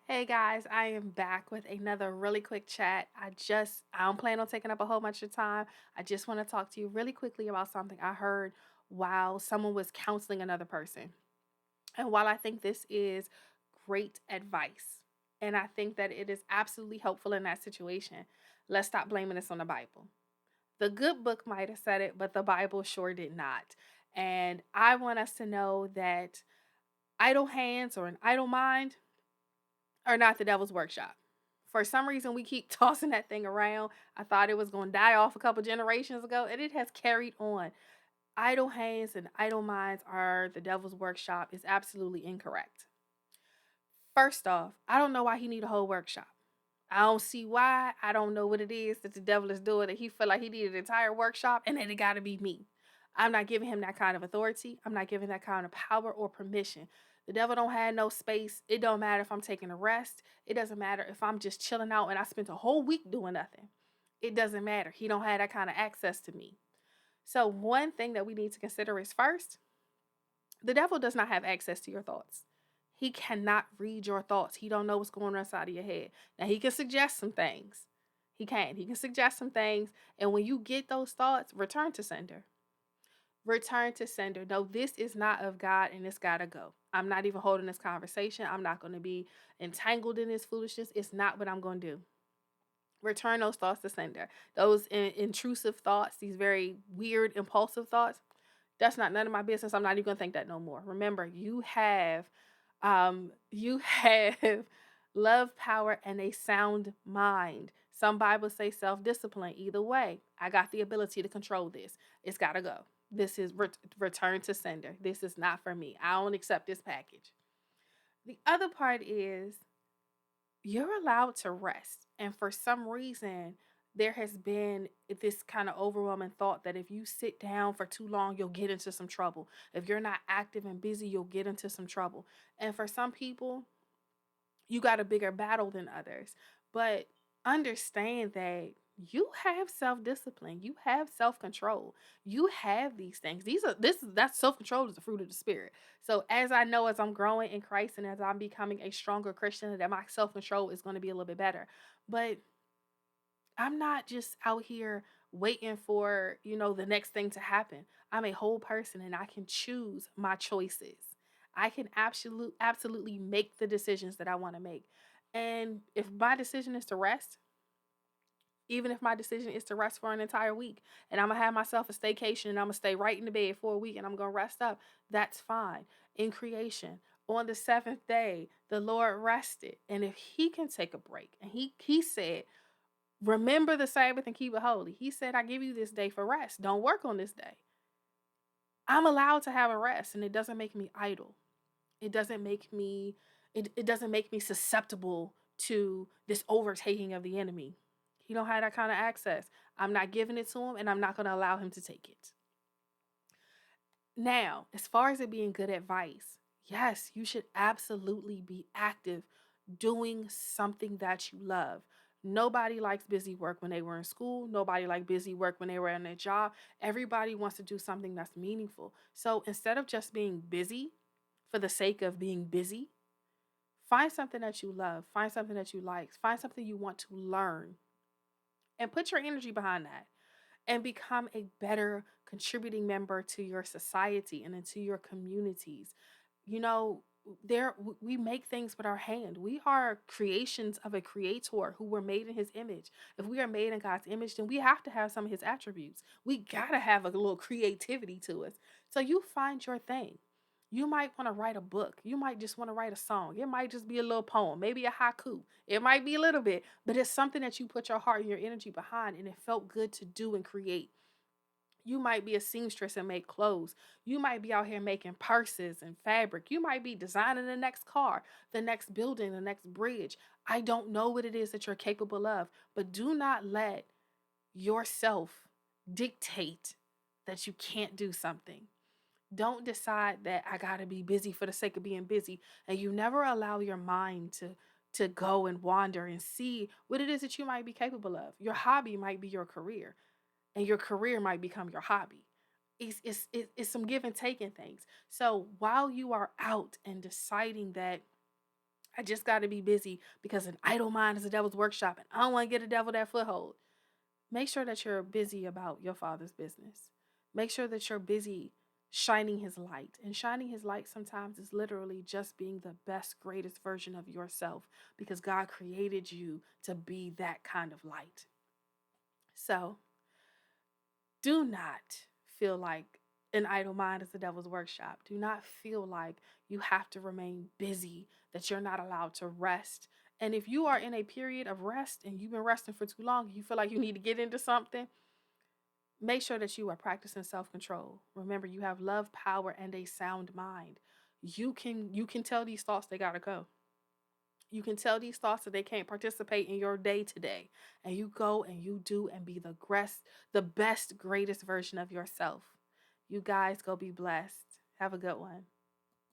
Hey guys, I am back with another really quick chat. I don't plan on taking up a whole bunch of time. I just want to talk to you really quickly about something I heard while someone was counseling another person. And while I think this is great advice, and I think that it is absolutely helpful in that situation, let's stop blaming this on the Bible. The good book might have said it, but the Bible sure did not. And I want us to know that idle hands or an idle mind are not the devil's workshop. For some reason, we keep tossing that thing around. I thought it was going to die off a couple generations ago, and it has carried on. Idle hands and idle minds are the devil's workshop is absolutely incorrect. First off, I don't know why he need a whole workshop. I don't see why. I don't know what it is that the devil is doing that he feel like he needed an entire workshop and then it got to be me. I'm not giving him that kind of authority. I'm not giving that kind of power or permission. The devil don't have no space. It don't matter if I'm taking a rest. It doesn't matter if I'm just chilling out and I spent a whole week doing nothing. It doesn't matter. He don't have that kind of access to me. So one thing that we need to consider is first, the devil does not have access to your thoughts. He cannot read your thoughts. He don't know what's going on inside of your head. Now he can suggest some things. He can. He can suggest some things. And when you get those thoughts, return to sender. Return to sender. No, this is not of God and it's gotta go. I'm not even holding this conversation. I'm not going to be entangled in this foolishness. It's not what I'm going to do. Return those thoughts to sender. Those intrusive thoughts, these very weird, impulsive thoughts, that's not none of my business. I'm not even gonna think that no more. Remember, you have love, power, and a sound mind. Some Bibles say self-discipline. Either way, I got the ability to control this. It's gotta go. This is return to sender. This is not for me. I don't accept this package. The other part is you're allowed to rest. And for some reason, there has been this kind of overwhelming thought that if you sit down for too long, you'll get into some trouble. If you're not active and busy, you'll get into some trouble. And for some people, you got a bigger battle than others. But understand that you have self-discipline, you have self-control, you have these things. That's self-control is the fruit of the spirit. So as I know, as I'm growing in Christ and as I'm becoming a stronger Christian, that my self-control is going to be a little bit better. But I'm not just out here waiting for, the next thing to happen. I'm a whole person and I can choose my choices. I can absolutely make the decisions that I want to make. And if my decision is to rest, even if my decision is to rest for an entire week and I'm gonna have myself a staycation and I'm gonna stay right in the bed for a week and I'm gonna rest up, that's fine. In creation, on the seventh day, the Lord rested. And if he can take a break, and he said, remember the Sabbath and keep it holy. He said, I give you this day for rest. Don't work on this day. I'm allowed to have a rest and it doesn't make me idle. It doesn't make me it doesn't make me susceptible to this overtaking of the enemy. He don't have that kind of access. I'm not giving it to him and I'm not going to allow him to take it. Now, as far as it being good advice, yes, you should absolutely be active doing something that you love. Nobody likes busy work when they were in school. Nobody liked busy work when they were in their job. Everybody wants to do something that's meaningful. So instead of just being busy for the sake of being busy, find something that you love, find something that you like, find something you want to learn, and put your energy behind that and become a better contributing member to your society and into your communities. You know, we make things with our hand. We are creations of a creator who were made in his image. If we are made in God's image, then we have to have some of his attributes. We got to have a little creativity to us. So you find your thing. You might want to write a book. You might just want to write a song. It might just be a little poem, maybe a haiku. It might be a little bit, but it's something that you put your heart and your energy behind and it felt good to do and create. You might be a seamstress and make clothes. You might be out here making purses and fabric. You might be designing the next car, the next building, the next bridge. I don't know what it is that you're capable of, but do not let yourself dictate that you can't do something. Don't decide that I got to be busy for the sake of being busy and you never allow your mind to go and wander and see what it is that you might be capable of. Your hobby might be your career and your career might become your hobby. It's some give and take in things. So while you are out and deciding that I just got to be busy because an idle mind is a devil's workshop and I don't want to get a devil that foothold. Make sure that you're busy about your father's business. Make sure that you're busy shining his light. And shining his light sometimes is literally just being the best, greatest version of yourself because God created you to be that kind of light. So do not feel like an idle mind is the devil's workshop. Do not feel like you have to remain busy, that you're not allowed to rest. And if you are in a period of rest and you've been resting for too long, you feel like you need to get into something, make sure that you are practicing self-control. Remember, you have love, power, and a sound mind. You can tell these thoughts they gotta go. You can tell these thoughts that they can't participate in your day today. And you go and you do and be the best, greatest version of yourself. You guys go be blessed. Have a good one.